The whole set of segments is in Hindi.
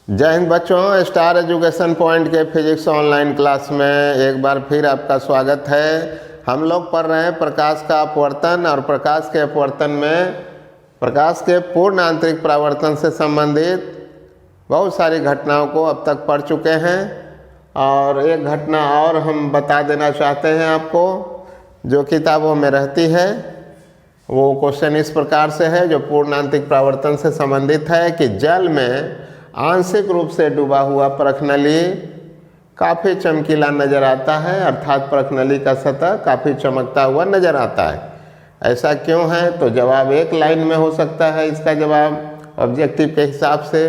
जय हिंद बच्चों, स्टार एजुकेशन पॉइंट के फिजिक्स ऑनलाइन क्लास में एक बार फिर आपका स्वागत है। हम लोग पढ़ रहे हैं प्रकाश का अपवर्तन और प्रकाश के अपवर्तन में प्रकाश के पूर्ण आंतरिक परावर्तन से संबंधित बहुत सारी घटनाओं को अब तक पढ़ चुके हैं। और एक घटना और हम बता देना चाहते हैं आपको, जो किताबों में रहती है। वो क्वेश्चन इस प्रकार से है, जो पूर्ण आंतरिक परावर्तन से संबंधित है कि जल में आंशिक रूप से डूबा हुआ परखनली काफ़ी चमकीला नज़र आता है, अर्थात परखनली का सतह काफ़ी चमकता हुआ नज़र आता है। ऐसा क्यों है? तो जवाब एक लाइन में हो सकता है। इसका जवाब ऑब्जेक्टिव के हिसाब से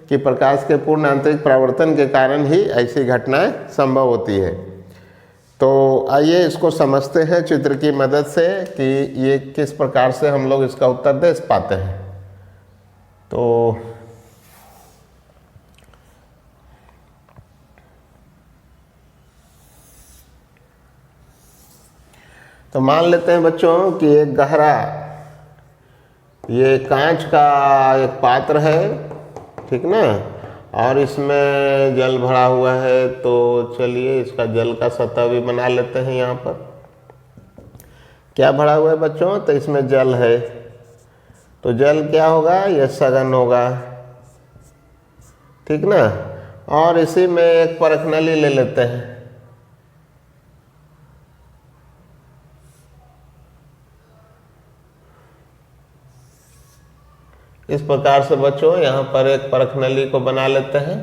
कि प्रकाश के पूर्ण आंतरिक परावर्तन के कारण ही ऐसी घटनाएं संभव होती है। तो आइए इसको समझते हैं चित्र की मदद से कि ये किस प्रकार से हम लोग इसका उत्तर दे पाते हैं। तो मान लेते हैं बच्चों कि एक गहरा ये कांच का एक पात्र है, ठीक ना, और इसमें जल भरा हुआ है। तो चलिए इसका जल का सतह भी बना लेते हैं। यहाँ पर क्या भरा हुआ है बच्चों? तो इसमें जल है। तो जल क्या होगा? यह सघन होगा, ठीक ना। और इसी में एक परखनली ले लेते हैं। इस प्रकार से बच्चों यहाँ पर एक परखनली को बना लेते हैं,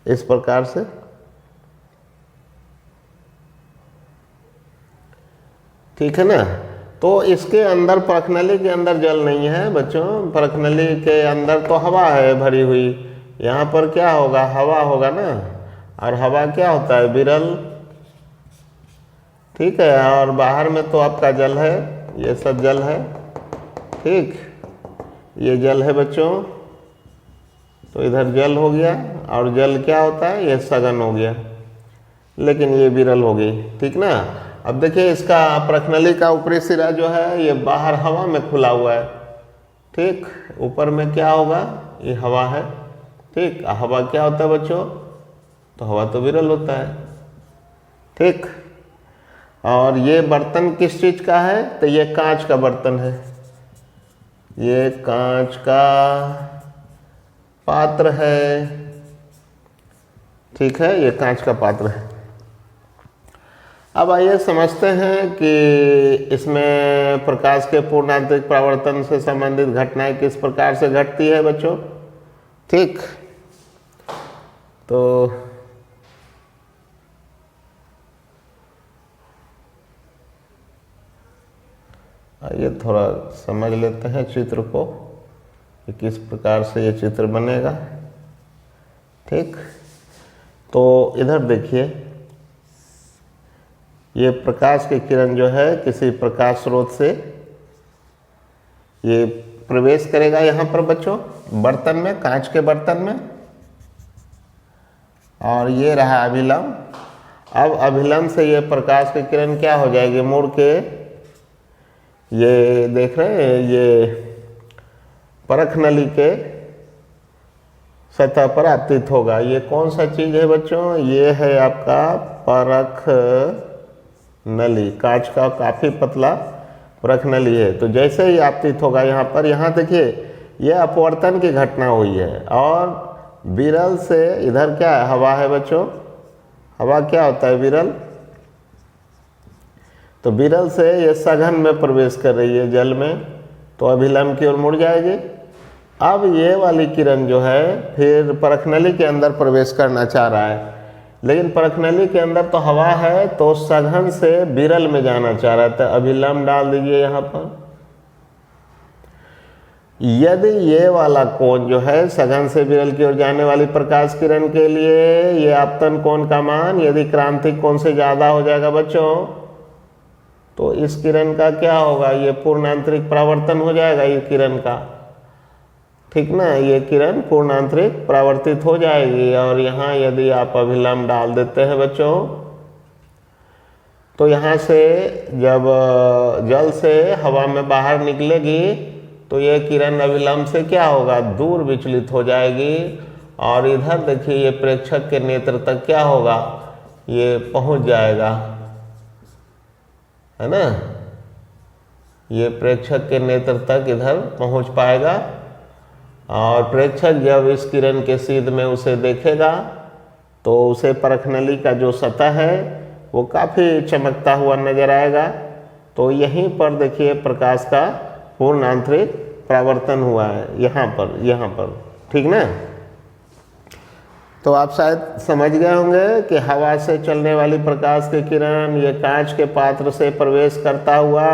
इस प्रकार से। ठीक है ना। तो इसके अंदर, परखनली के अंदर जल नहीं है बच्चों। परखनली के अंदर तो हवा है भरी हुई। यहाँ पर क्या होगा? हवा होगा ना। और हवा क्या होता है? विरल, ठीक है। और बाहर में तो आपका जल है, ये सब जल है, ठीक। ये जल है बच्चों। तो इधर जल हो गया, और जल क्या होता है? ये सघन हो गया, लेकिन ये विरल हो गई, ठीक ना। अब देखिए इसका परखनली का ऊपरी सिरा जो है ये बाहर हवा में खुला हुआ है, ठीक। ऊपर में क्या होगा? ये हवा है, ठीक। हवा क्या होता है बच्चों? तो हवा तो विरल होता है, ठीक। और ये बर्तन किस चीज का है? तो ये कांच का बर्तन है। ये कांच का पात्र है, ठीक है। ये कांच का पात्र है। अब आइए समझते हैं कि इसमें प्रकाश के पूर्ण आंतरिक परावर्तन से संबंधित घटनाएं किस प्रकार से घटती है बच्चों, ठीक। तो आइए थोड़ा समझ लेते हैं चित्र को कि किस प्रकार से ये चित्र बनेगा, ठीक। तो इधर देखिए, ये प्रकाश की किरण जो है किसी प्रकाश स्रोत से ये प्रवेश करेगा यहाँ पर बच्चों बर्तन में, कांच के बर्तन में। और ये रहा अभिलंब। अब अभिलंब से ये प्रकाश की किरण क्या हो जाएगी? मुड़ के ये देख रहे हैं, ये परखनली के सतह पर आपतित होगा। ये कौन सा चीज है बच्चों? ये है आपका परखनली। कांच का काफी पतला परखनली है। तो जैसे ही आपतित होगा यहाँ पर, यहाँ देखिए ये अपवर्तन की घटना हुई है। और विरल से इधर क्या है? हवा है बच्चों। हवा क्या होता है? विरल। तो विरल से ये सघन में प्रवेश कर रही है जल में, तो अभिलंब की ओर मुड़ जाएगी। अब ये वाली किरण जो है फिर परखनली के अंदर प्रवेश करना चाह रहा है, लेकिन परखनली के अंदर तो हवा है, तो सघन से विरल में जाना चाह रहा है। तो अभिलंब डाल दीजिए यहाँ पर। यदि ये वाला कोण जो है सघन से विरल की ओर जाने वाली प्रकाश किरण के लिए, ये आपतन कोण का मान यदि क्रांतिक कोण से ज़्यादा हो जाएगा बच्चों, तो इस किरण का क्या होगा? ये पूर्ण आंतरिक परावर्तन हो जाएगा ये किरण का, ठीक ना। ये किरण पूर्ण आंतरिक परावर्तित हो जाएगी। और यहाँ यदि आप अभिलंब डाल देते हैं बच्चों, तो यहाँ से जब जल से हवा में बाहर निकलेगी तो ये किरण अविलंब से क्या होगा, दूर विचलित हो जाएगी। और इधर देखिए ये प्रेक्षक के नेत्र तक क्या होगा, ये पहुंच जाएगा, है ना। ये प्रेक्षक के नेत्र तक इधर पहुंच पाएगा। और प्रेक्षक जब इस किरण के सीध में उसे देखेगा तो उसे परखनली का जो सतह है वो काफ़ी चमकता हुआ नजर आएगा। तो यहीं पर देखिए प्रकाश का पूर्ण आंतरिक परावर्तन हुआ है, यहाँ पर, ठीक ना। तो आप शायद समझ गए होंगे कि हवा से चलने वाली प्रकाश की किरण ये कांच के पात्र से प्रवेश करता हुआ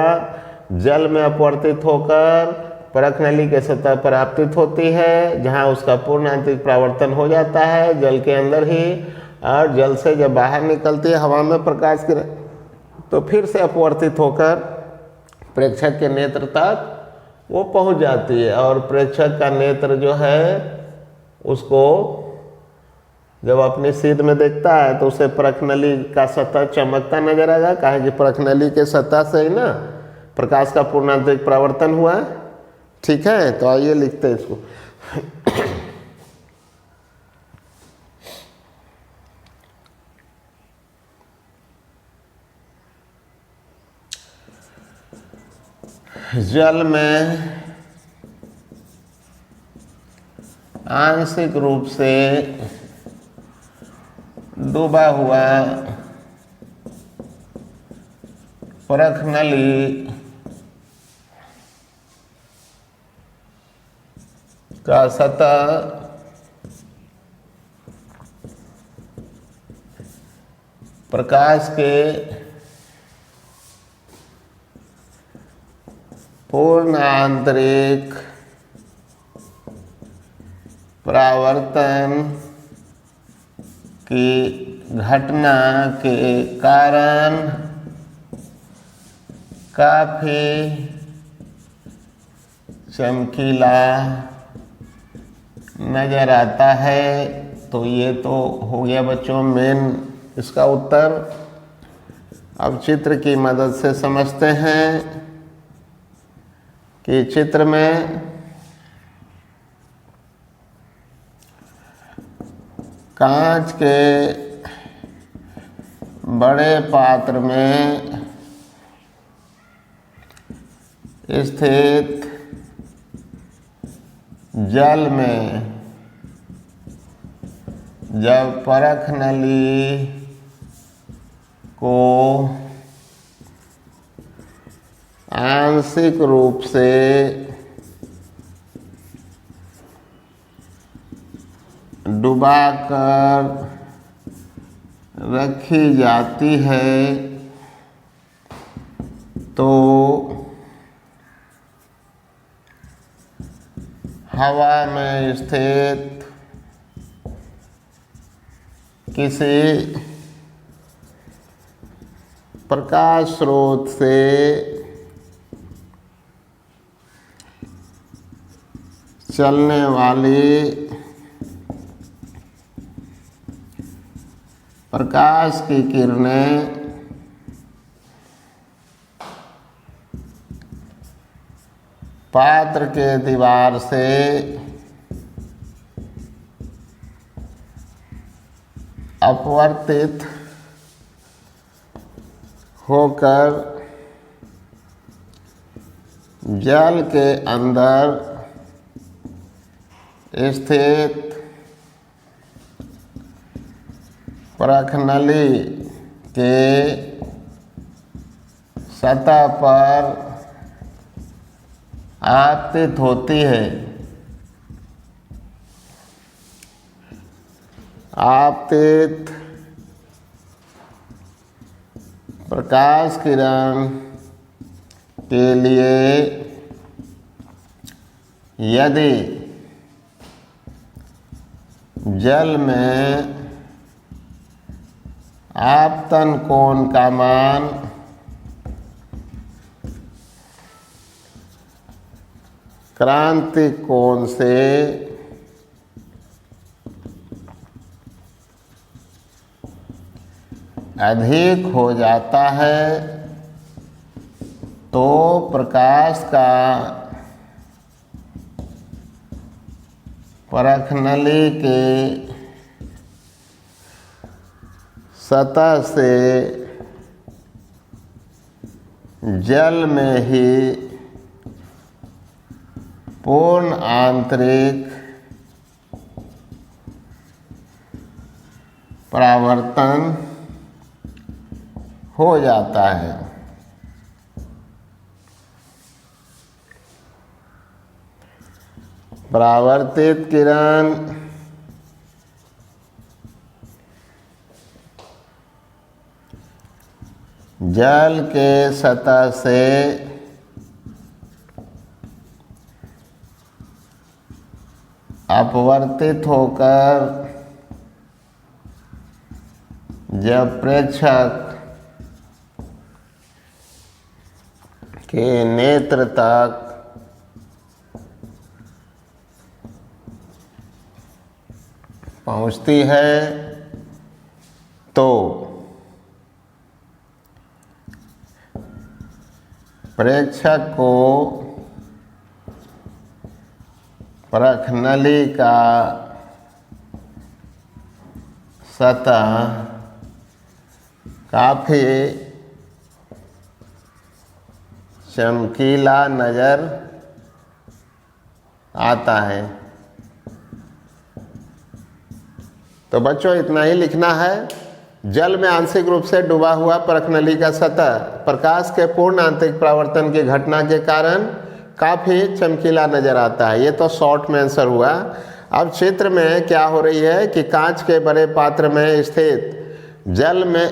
जल में अपवर्तित होकर परखनली के सतह पर आपतित होती है, जहाँ उसका पूर्ण आंतरिक परावर्तन हो जाता है जल के अंदर ही। और जल से जब बाहर निकलती है हवा में प्रकाश किरण, तो फिर से अपवर्तित होकर प्रेक्षक के नेत्र तक वो पहुंच जाती है। और प्रेक्षक का नेत्र जो है उसको जब अपनी सीध में देखता है तो उसे परखनली का सतह चमकता नजर आएगा, काहे कि परखनली के सतह से ही ना प्रकाश का पूर्ण आंतरिक परावर्तन हुआ है, ठीक है। तो आइए लिखते हैं इसको। जल में आंशिक रूप से डूबा हुआ परखनली का सतह प्रकाश के पूर्ण आंतरिक परावर्तन की घटना के कारण काफी चमकीला नजर आता है। तो ये तो हो गया बच्चों मेन इसका उत्तर। अब चित्र की मदद से समझते हैं कि चित्र में कांच के बड़े पात्र में स्थित जल में जब परखनली को आंशिक रूप से डुबाकर रखी जाती है तो हवा में स्थित किसी प्रकाश स्रोत से चलने वाली प्रकाश की किरणें पात्र के दीवार से अपवर्तित होकर जल के अंदर स्थित परखनली के सतह पर आपतित होती है। आपतित प्रकाश किरण के लिए यदि जल में आपतन कोण का मान क्रांतिक कोण से अधिक हो जाता है तो प्रकाश का परखनली के सतह से जल में ही पूर्ण आंतरिक परावर्तन हो जाता है। परावर्तित किरण जल के सतह से अपवर्तित होकर जब प्रेक्षक के नेत्र तक पहुंचती है तो प्रेक्षक को परखनली का सतह काफ़ी चमकीला नज़र आता है। तो बच्चों इतना ही लिखना है। जल में आंशिक रूप से डूबा हुआ परखनली का सतह प्रकाश के पूर्ण आंतरिक परावर्तन की घटना के कारण काफ़ी चमकीला नजर आता है। ये तो शॉर्ट में आंसर हुआ। अब चित्र में क्या हो रही है कि कांच के बड़े पात्र में स्थित जल में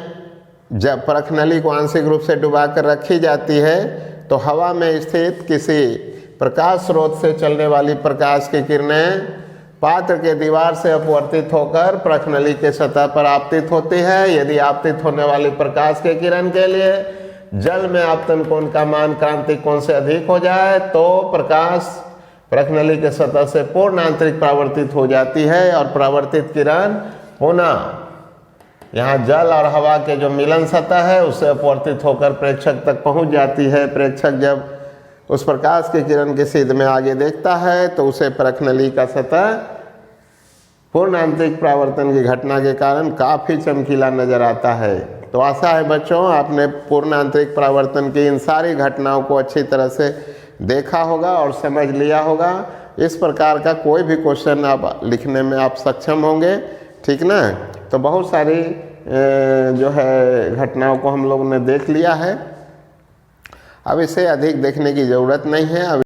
जब परखनली को आंशिक रूप से डुबा कर रखी जाती है तो हवा में स्थित किसी प्रकाश स्रोत से चलने वाली प्रकाश की किरणें पात्र के दीवार से अपवर्तित होकर परखनली के सतह पर आपतित होती है। यदि आपतित होने वाली प्रकाश के किरण के लिए जल में आपतन कोण का मान क्रांतिक कोण से अधिक हो जाए तो प्रकाश परखनली के सतह से पूर्ण आंतरिक परावर्तित हो जाती है और परावर्तित किरण पुनः यहाँ जल और हवा के जो मिलन सतह है उससे अपवर्तित होकर प्रेक्षक तक पहुँच जाती है। प्रेक्षक जब उस प्रकाश के किरण के सीध में आगे देखता है तो उसे परखनली का सतह पूर्ण आंतरिक परावर्तन की घटना के कारण काफ़ी चमकीला नजर आता है। तो आशा है बच्चों आपने पूर्ण आंतरिक परावर्तन की इन सारी घटनाओं को अच्छी तरह से देखा होगा और समझ लिया होगा। इस प्रकार का कोई भी क्वेश्चन आप लिखने में आप सक्षम होंगे, ठीक ना। तो बहुत सारी जो है घटनाओं को हम लोगों ने देख लिया है। अब इसे अधिक देखने की ज़रूरत नहीं है। अब